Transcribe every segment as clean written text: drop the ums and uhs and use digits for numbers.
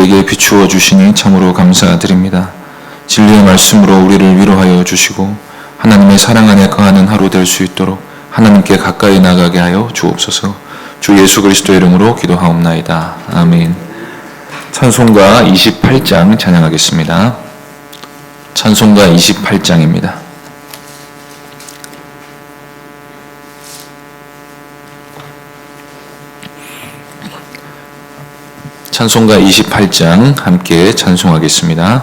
우리에게 비추어 주시니 참으로 감사드립니다. 진리의 말씀으로 우리를 위로하여 주시고 하나님의 사랑 안에 거하는 하루 될 수 있도록 하나님께 가까이 나가게 하여 주옵소서. 주 예수 그리스도의 이름으로 기도하옵나이다. 아멘. 찬송가 28장 찬양하겠습니다. 찬송가 28장입니다. 찬송가 28장 함께 찬송하겠습니다.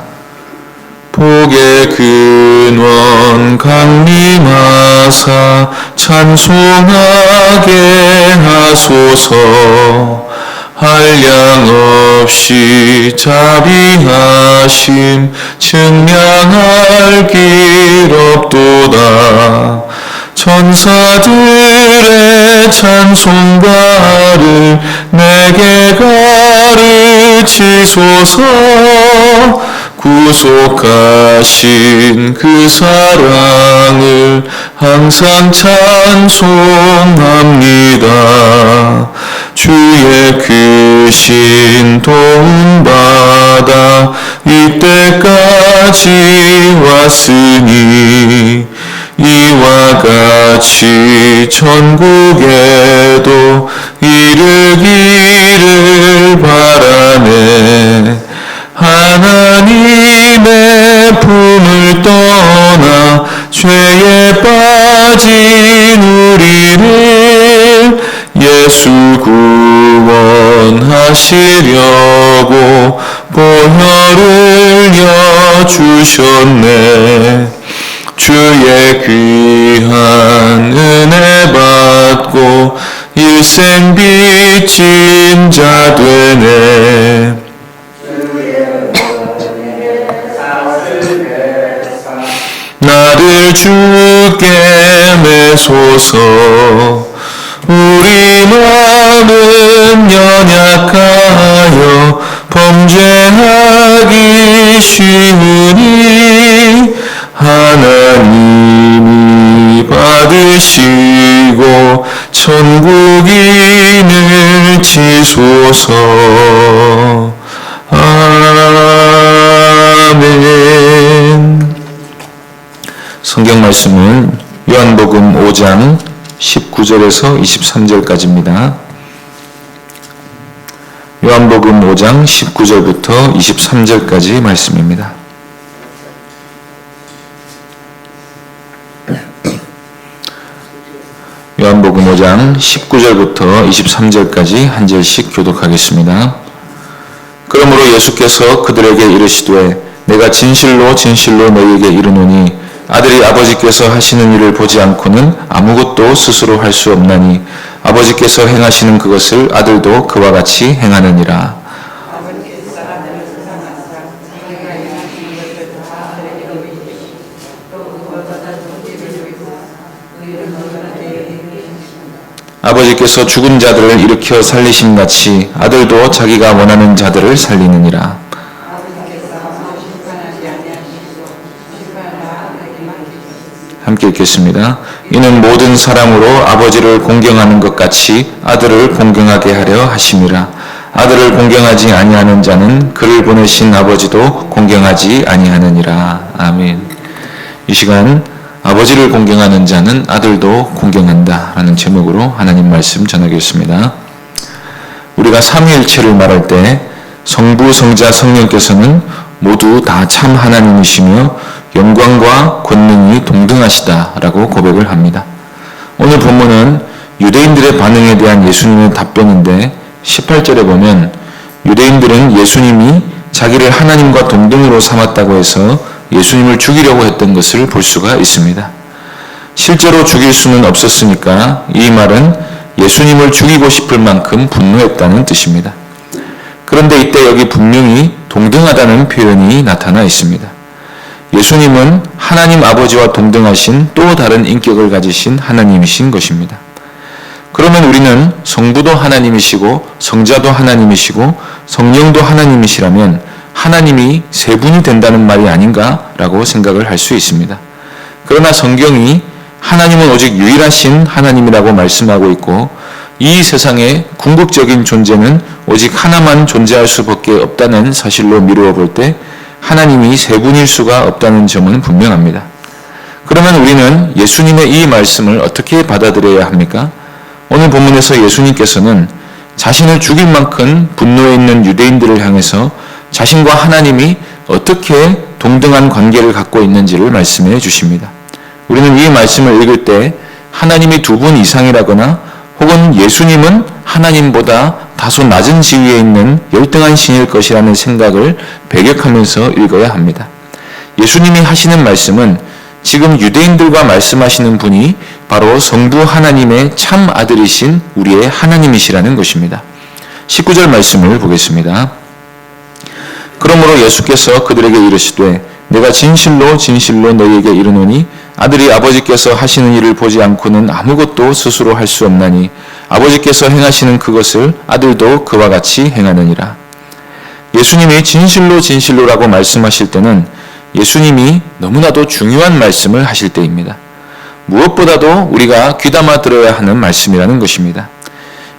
복의 근원 강림하사 찬송하게 하소서. 한량 없이 자비하심 증명할 길 없도다. 천사들의 찬송가를 내게 가르치소서. 구속하신 그 사랑을 항상 찬송합니다. 주의 크신 도움받아 이때까지 왔으니 이와 같이 천국에도 이르기를 바라네. 하나님의 품을 떠나 죄에 빠진 우리를 예수 구원하시려고 보혈을 여주셨네. 주의 귀한 은혜 받고 일생 빚진 자 되네. 나를 주께 매소서. 우리 마음은 연약하여 범죄하기 쉬우니 하나님이 받으시고 천국인을 지소서. 아멘. 성경 말씀은 요한복음 5장 19절에서 23절까지입니다. 요한복음 5장 19절부터 23절까지 말씀입니다. 요한복음 5장 19절부터 23절까지 한 절씩 교독하겠습니다. 그러므로 예수께서 그들에게 이르시되 내가 진실로 진실로 너희에게 이르노니 아들이 아버지께서 하시는 일을 보지 않고는 아무것도 스스로 할 수 없나니 아버지께서 행하시는 그것을 아들도 그와 같이 행하느니라. 아버지께서 죽은 자들을 일으켜 살리심 같이 아들도 자기가 원하는 자들을 살리느니라. 함께 읽겠습니다. 이는 모든 사람으로 아버지를 공경하는 것 같이 아들을 공경하게 하려 하심이라. 아들을 공경하지 아니하는 자는 그를 보내신 아버지도 공경하지 아니하느니라. 아멘. 이 시간 아버지를 공경하는 자는 아들도 공경한다 라는 제목으로 하나님 말씀 전하겠습니다. 우리가 삼위일체를 말할 때 성부, 성자, 성령께서는 모두 다 참 하나님이시며 영광과 권능이 동등하시다 라고 고백을 합니다. 오늘 본문은 유대인들의 반응에 대한 예수님의 답변인데 18절에 보면 유대인들은 예수님이 자기를 하나님과 동등으로 삼았다고 해서 예수님을 죽이려고 했던 것을 볼 수가 있습니다. 실제로 죽일 수는 없었으니까 이 말은 예수님을 죽이고 싶을 만큼 분노했다는 뜻입니다. 그런데 이때 여기 분명히 동등하다는 표현이 나타나 있습니다. 예수님은 하나님 아버지와 동등하신 또 다른 인격을 가지신 하나님이신 것입니다. 그러면 우리는 성부도 하나님이시고 성자도 하나님이시고 성령도 하나님이시라면 하나님이 세 분이 된다는 말이 아닌가라고 생각을 할 수 있습니다. 그러나 성경이 하나님은 오직 유일하신 하나님이라고 말씀하고 있고 이 세상에 궁극적인 존재는 오직 하나만 존재할 수밖에 없다는 사실로 미루어 볼 때 하나님이 세 분일 수가 없다는 점은 분명합니다. 그러면 우리는 예수님의 이 말씀을 어떻게 받아들여야 합니까? 오늘 본문에서 예수님께서는 자신을 죽일 만큼 분노해 있는 유대인들을 향해서 자신과 하나님이 어떻게 동등한 관계를 갖고 있는지를 말씀해 주십니다. 우리는 이 말씀을 읽을 때 하나님이 두 분 이상이라거나 혹은 예수님은 하나님보다 다소 낮은 지위에 있는 열등한 신일 것이라는 생각을 배격하면서 읽어야 합니다. 예수님이 하시는 말씀은 지금 유대인들과 말씀하시는 분이 바로 성부 하나님의 참 아들이신 우리의 하나님이시라는 것입니다. 19절 말씀을 보겠습니다. 그러므로 예수께서 그들에게 이르시되 내가 진실로 진실로 너희에게 이르노니 아들이 아버지께서 하시는 일을 보지 않고는 아무것도 스스로 할 수 없나니 아버지께서 행하시는 그것을 아들도 그와 같이 행하느니라. 예수님이 진실로 진실로라고 말씀하실 때는 예수님이 너무나도 중요한 말씀을 하실 때입니다. 무엇보다도 우리가 귀담아 들어야 하는 말씀이라는 것입니다.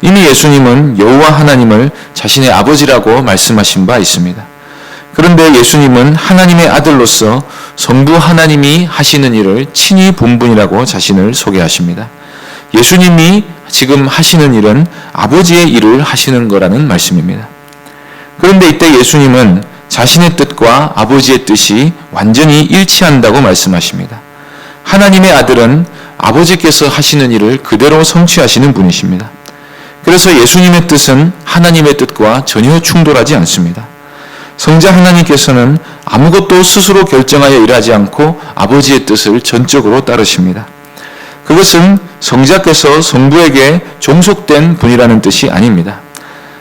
이미 예수님은 여호와 하나님을 자신의 아버지라고 말씀하신 바 있습니다. 그런데 예수님은 하나님의 아들로서 성부 하나님이 하시는 일을 친히 본 분이라고 자신을 소개하십니다. 예수님이 지금 하시는 일은 아버지의 일을 하시는 거라는 말씀입니다. 그런데 이때 예수님은 자신의 뜻과 아버지의 뜻이 완전히 일치한다고 말씀하십니다. 하나님의 아들은 아버지께서 하시는 일을 그대로 성취하시는 분이십니다. 그래서 예수님의 뜻은 하나님의 뜻과 전혀 충돌하지 않습니다. 성자 하나님께서는 아무것도 스스로 결정하여 일하지 않고 아버지의 뜻을 전적으로 따르십니다. 그것은 성자께서 성부에게 종속된 분이라는 뜻이 아닙니다.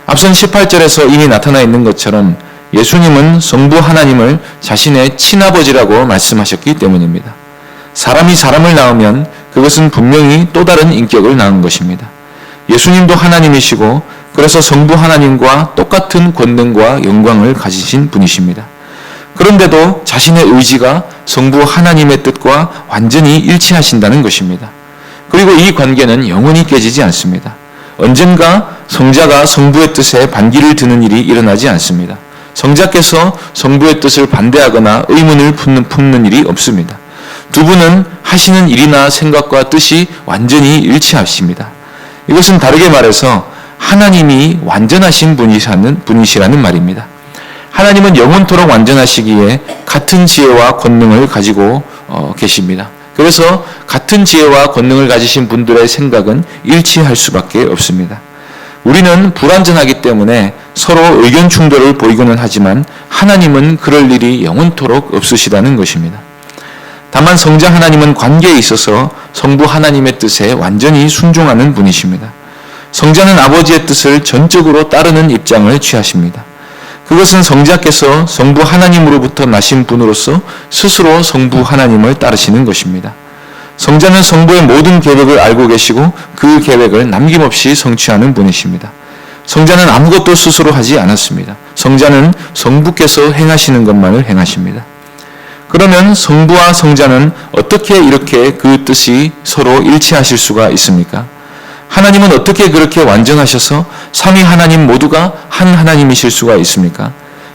앞선 18절에서 이미 나타나 있는 것처럼 예수님은 성부 하나님을 자신의 친아버지라고 말씀하셨기 때문입니다. 사람이 사람을 낳으면 그것은 분명히 또 다른 인격을 낳은 것입니다. 예수님도 하나님이시고 그래서 성부 하나님과 똑같은 권능과 영광을 가지신 분이십니다. 그런데도 자신의 의지가 성부 하나님의 뜻과 완전히 일치하신다는 것입니다. 그리고 이 관계는 영원히 깨지지 않습니다. 언젠가 성자가 성부의 뜻에 반기를 드는 일이 일어나지 않습니다. 성자께서 성부의 뜻을 반대하거나 의문을 품는 일이 없습니다. 두 분은 하시는 일이나 생각과 뜻이 완전히 일치하십니다. 이것은 다르게 말해서 하나님이 완전하신 분이시라는 말입니다. 하나님은 영원토록 완전하시기에 같은 지혜와 권능을 가지고 계십니다. 그래서 같은 지혜와 권능을 가지신 분들의 생각은 일치할 수밖에 없습니다. 우리는 불완전하기 때문에 서로 의견 충돌을 보이고는 하지만 하나님은 그럴 일이 영원토록 없으시다는 것입니다. 다만 성자 하나님은 관계에 있어서 성부 하나님의 뜻에 완전히 순종하는 분이십니다. 성자는 아버지의 뜻을 전적으로 따르는 입장을 취하십니다. 그것은 성자께서 성부 하나님으로부터 나신 분으로서 스스로 성부 하나님을 따르시는 것입니다. 성자는 성부의 모든 계획을 알고 계시고 그 계획을 남김없이 성취하는 분이십니다. 성자는 아무것도 스스로 하지 않았습니다. 성자는 성부께서 행하시는 것만을 행하십니다. 그러면 성부와 성자는 어떻게 이렇게 그 뜻이 서로 일치하실 수가 있습니까? 하나님은 어떻게 그렇게 완전하셔서 삼위 하나님 모두가 한 하나님이실 수가 있습니까?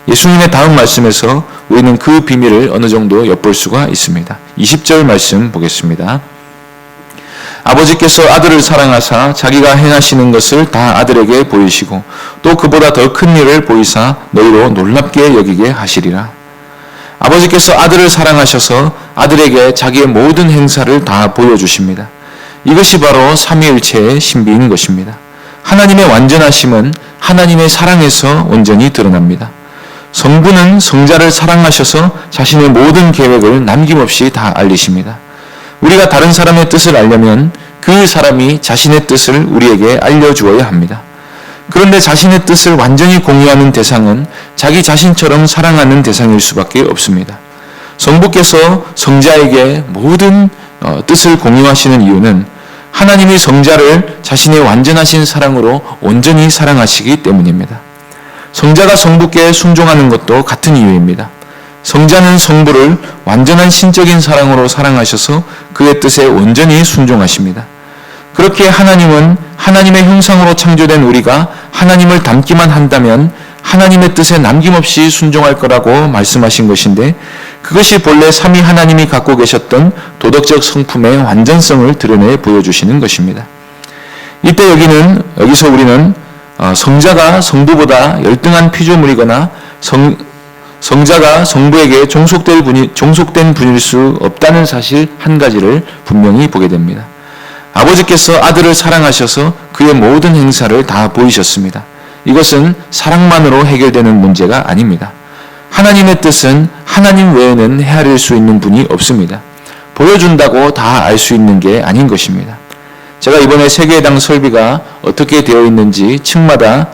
예수님의 다음 말씀에서 우리는 그 비밀을 어느 정도 엿볼 수가 있습니다. 20절 말씀 보겠습니다. 아버지께서 아들을 사랑하사 자기가 행하시는 것을 다 아들에게 보이시고 또 그보다 더 큰 일을 보이사 너희로 놀랍게 여기게 하시리라. 아버지께서 아들을 사랑하셔서 아들에게 자기의 모든 행사를 다 보여주십니다. 이것이 바로 삼위일체의 신비인 것입니다. 하나님의 완전하심은 하나님의 사랑에서 온전히 드러납니다. 성부는 성자를 사랑하셔서 자신의 모든 계획을 남김없이 다 알리십니다. 우리가 다른 사람의 뜻을 알려면 그 사람이 자신의 뜻을 우리에게 알려주어야 합니다. 그런데 자신의 뜻을 완전히 공유하는 대상은 자기 자신처럼 사랑하는 대상일 수밖에 없습니다. 성부께서 성자에게 모든 뜻을 공유하시는 이유는 하나님이 성자를 자신의 완전하신 사랑으로 온전히 사랑하시기 때문입니다. 성자가 성부께 순종하는 것도 같은 이유입니다. 성자는 성부를 완전한 신적인 사랑으로 사랑하셔서 그의 뜻에 온전히 순종하십니다. 그렇게 하나님은 하나님의 형상으로 창조된 우리가 하나님을 닮기만 한다면 하나님의 뜻에 남김없이 순종할 거라고 말씀하신 것인데, 그것이 본래 삼위 하나님이 갖고 계셨던 도덕적 성품의 완전성을 드러내 보여주시는 것입니다. 이때 여기서 우리는 성자가 성부보다 열등한 피조물이거나 성자가 성부에게 종속된 분일 수 없다는 사실 한 가지를 분명히 보게 됩니다. 아버지께서 아들을 사랑하셔서 그의 모든 행사를 다 보이셨습니다. 이것은 사랑만으로 해결되는 문제가 아닙니다. 하나님의 뜻은 하나님 외에는 헤아릴 수 있는 분이 없습니다. 보여준다고 다 알 수 있는 게 아닌 것입니다. 제가 이번에 세계회당 설비가 어떻게 되어 있는지 층마다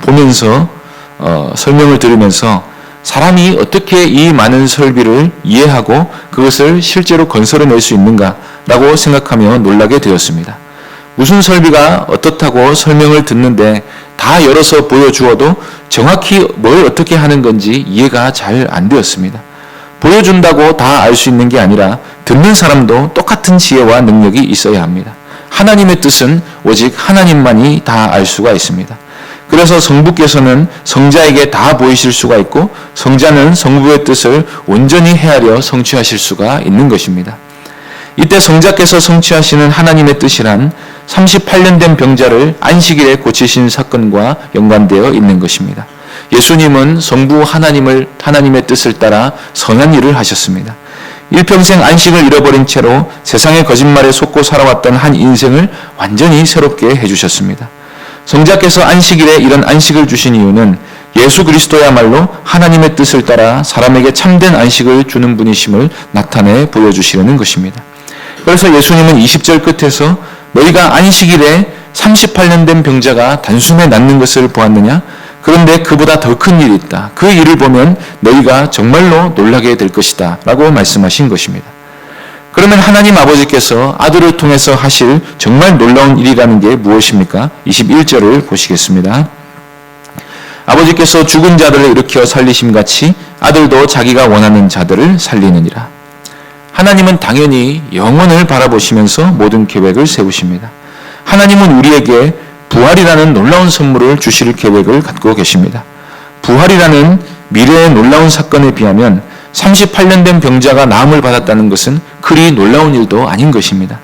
보면서 설명을 들으면서 사람이 어떻게 이 많은 설비를 이해하고 그것을 실제로 건설해낼 수 있는가라고 생각하며 놀라게 되었습니다. 무슨 설비가 어떻다고 설명을 듣는데 다 열어서 보여주어도 정확히 뭘 어떻게 하는 건지 이해가 잘 안 되었습니다. 보여준다고 다 알 수 있는 게 아니라 듣는 사람도 똑같은 지혜와 능력이 있어야 합니다. 하나님의 뜻은 오직 하나님만이 다 알 수가 있습니다. 그래서 성부께서는 성자에게 다 보이실 수가 있고 성자는 성부의 뜻을 온전히 헤아려 성취하실 수가 있는 것입니다. 이때 성자께서 성취하시는 하나님의 뜻이란 38년 된 병자를 안식일에 고치신 사건과 연관되어 있는 것입니다. 예수님은 성부 하나님의 뜻을 따라 선한 일을 하셨습니다. 일평생 안식을 잃어버린 채로 세상의 거짓말에 속고 살아왔던 한 인생을 완전히 새롭게 해주셨습니다. 성자께서 안식일에 이런 안식을 주신 이유는 예수 그리스도야말로 하나님의 뜻을 따라 사람에게 참된 안식을 주는 분이심을 나타내 보여주시려는 것입니다. 그래서 예수님은 20절 끝에서 너희가 안식일에 38년 된 병자가 단숨에 낫는 것을 보았느냐? 그런데 그보다 더 큰 일이 있다. 그 일을 보면 너희가 정말로 놀라게 될 것이다 라고 말씀하신 것입니다. 그러면 하나님 아버지께서 아들을 통해서 하실 정말 놀라운 일이라는 게 무엇입니까? 21절을 보시겠습니다. 아버지께서 죽은 자들을 일으켜 살리심같이 아들도 자기가 원하는 자들을 살리느니라. 하나님은 당연히 영원을 바라보시면서 모든 계획을 세우십니다. 하나님은 우리에게 부활이라는 놀라운 선물을 주실 계획을 갖고 계십니다. 부활이라는 미래의 놀라운 사건에 비하면 38년 된 병자가 나음을 받았다는 것은 그리 놀라운 일도 아닌 것입니다.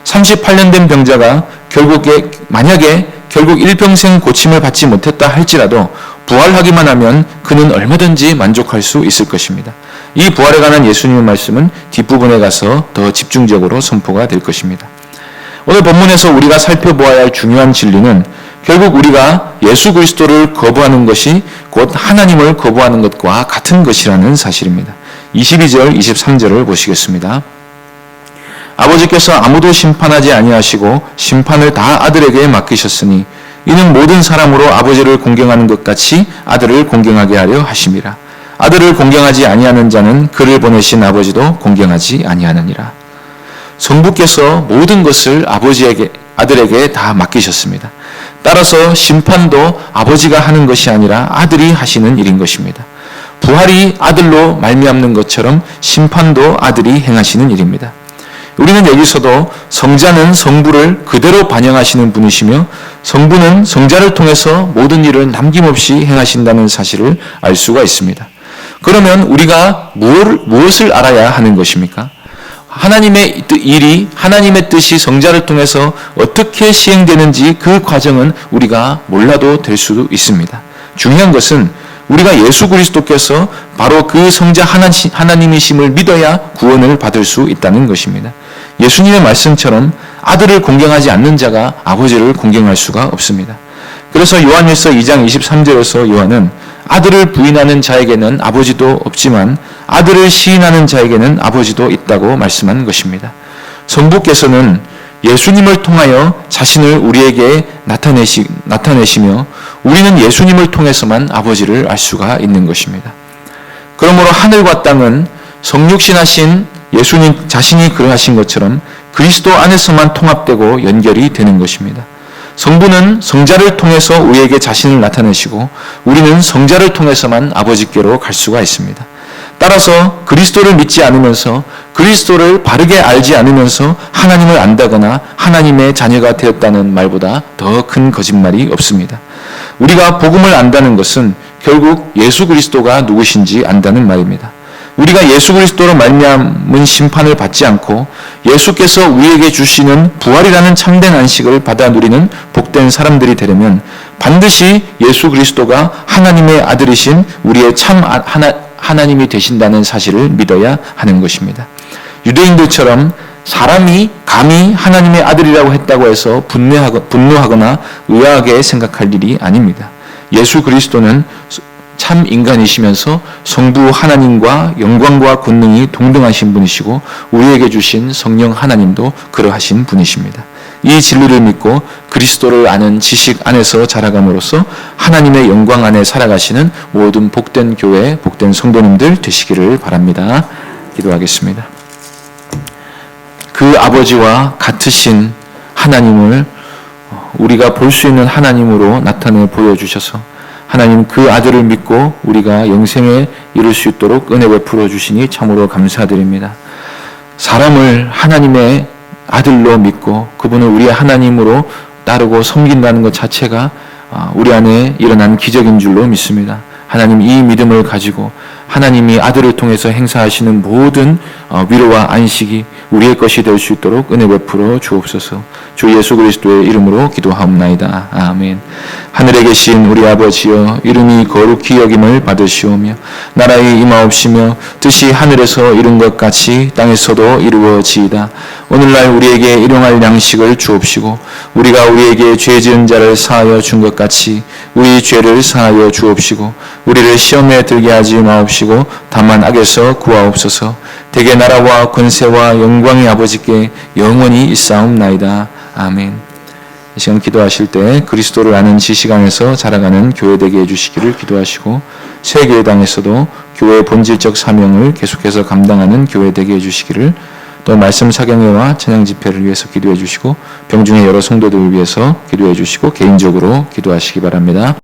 38년 된 병자가 만약에 결국 일평생 고침을 받지 못했다 할지라도 부활하기만 하면 그는 얼마든지 만족할 수 있을 것입니다. 이 부활에 관한 예수님의 말씀은 뒷부분에 가서 더 집중적으로 선포가 될 것입니다. 오늘 본문에서 우리가 살펴보아야 할 중요한 진리는 결국 우리가 예수 그리스도를 거부하는 것이 곧 하나님을 거부하는 것과 같은 것이라는 사실입니다. 22절, 23절을 보시겠습니다. 아버지께서 아무도 심판하지 아니하시고 심판을 다 아들에게 맡기셨으니 이는 모든 사람으로 아버지를 공경하는 것 같이 아들을 공경하게 하려 하심이라. 아들을 공경하지 아니하는 자는 그를 보내신 아버지도 공경하지 아니하느니라. 성부께서 모든 것을 아들에게 다 맡기셨습니다. 따라서 심판도 아버지가 하는 것이 아니라 아들이 하시는 일인 것입니다. 부활이 아들로 말미암는 것처럼 심판도 아들이 행하시는 일입니다. 우리는 여기서도 성자는 성부를 그대로 반영하시는 분이시며 성부는 성자를 통해서 모든 일을 남김없이 행하신다는 사실을 알 수가 있습니다. 그러면 우리가 무엇을 알아야 하는 것입니까? 하나님의 일이, 하나님의 뜻이 성자를 통해서 어떻게 시행되는지 그 과정은 우리가 몰라도 될 수도 있습니다. 중요한 것은 우리가 예수 그리스도께서 바로 그 성자 하나님이심을 믿어야 구원을 받을 수 있다는 것입니다. 예수님의 말씀처럼 아들을 공경하지 않는 자가 아버지를 공경할 수가 없습니다. 그래서 요한일서 2장 23절에서 요한은 아들을 부인하는 자에게는 아버지도 없지만 아들을 시인하는 자에게는 아버지도 있다고 말씀한 것입니다. 성부께서는 예수님을 통하여 자신을 우리에게 나타내시며 우리는 예수님을 통해서만 아버지를 알 수가 있는 것입니다. 그러므로 하늘과 땅은 성육신하신 예수님 자신이 그러하신 것처럼 그리스도 안에서만 통합되고 연결이 되는 것입니다. 성부는 성자를 통해서 우리에게 자신을 나타내시고 우리는 성자를 통해서만 아버지께로 갈 수가 있습니다. 따라서 그리스도를 믿지 않으면서 그리스도를 바르게 알지 않으면서 하나님을 안다거나 하나님의 자녀가 되었다는 말보다 더 큰 거짓말이 없습니다. 우리가 복음을 안다는 것은 결국 예수 그리스도가 누구신지 안다는 말입니다. 우리가 예수 그리스도로 말미암은 심판을 받지 않고 예수께서 우리에게 주시는 부활이라는 참된 안식을 받아 누리는 복된 사람들이 되려면 반드시 예수 그리스도가 하나님의 아들이신 우리의 참 하나님이 되신다는 사실을 믿어야 하는 것입니다. 유대인들처럼 사람이 감히 하나님의 아들이라고 했다고 해서 분노하거나 의아하게 생각할 일이 아닙니다. 예수 그리스도는 참 인간이시면서 성부 하나님과 영광과 권능이 동등하신 분이시고 우리에게 주신 성령 하나님도 그러하신 분이십니다. 이 진리를 믿고 그리스도를 아는 지식 안에서 자라감으로써 하나님의 영광 안에 살아가시는 모든 복된 교회, 복된 성도님들 되시기를 바랍니다. 기도하겠습니다. 그 아버지와 같으신 하나님을 우리가 볼 수 있는 하나님으로 나타내 보여주셔서 하나님 그 아들을 믿고 우리가 영생에 이룰 수 있도록 은혜 베풀어 주시니 참으로 감사드립니다. 사람을 하나님의 아들로 믿고 그분을 우리의 하나님으로 따르고 섬긴다는 것 자체가 우리 안에 일어난 기적인 줄로 믿습니다. 하나님 이 믿음을 가지고 하나님이 아들을 통해서 행사하시는 모든 위로와 안식이 우리의 것이 될 수 있도록 은혜 베풀어 주옵소서. 주 예수 그리스도의 이름으로 기도하옵나이다. 아멘. 하늘에 계신 우리 아버지여, 이름이 거룩히 여김을 받으시오며 나라의 임하옵시며 뜻이 하늘에서 이룬 것 같이 땅에서도 이루어지이다. 오늘날 우리에게 일용할 양식을 주옵시고 우리가 우리에게 죄 지은 자를 사하여 준 것 같이 우리 죄를 사하여 주옵시고 우리를 시험에 들게 하지 마옵시고 다만 악에서 구하옵소서. 대개 나라와 권세와 영광의 아버지께 영원히 있사옵나이다. 아멘. 이 시간 기도하실 때 그리스도를 아는 지식 안에서 자라가는 교회 되게 해주시기를 기도하시고 세계당에서도 교회의 본질적 사명을 계속해서 감당하는 교회 되게 해주시기를, 또 말씀 사경회와 찬양 집회를 위해서 기도해 주시고 병중의 여러 성도들을 위해서 기도해 주시고 개인적으로 기도하시기 바랍니다.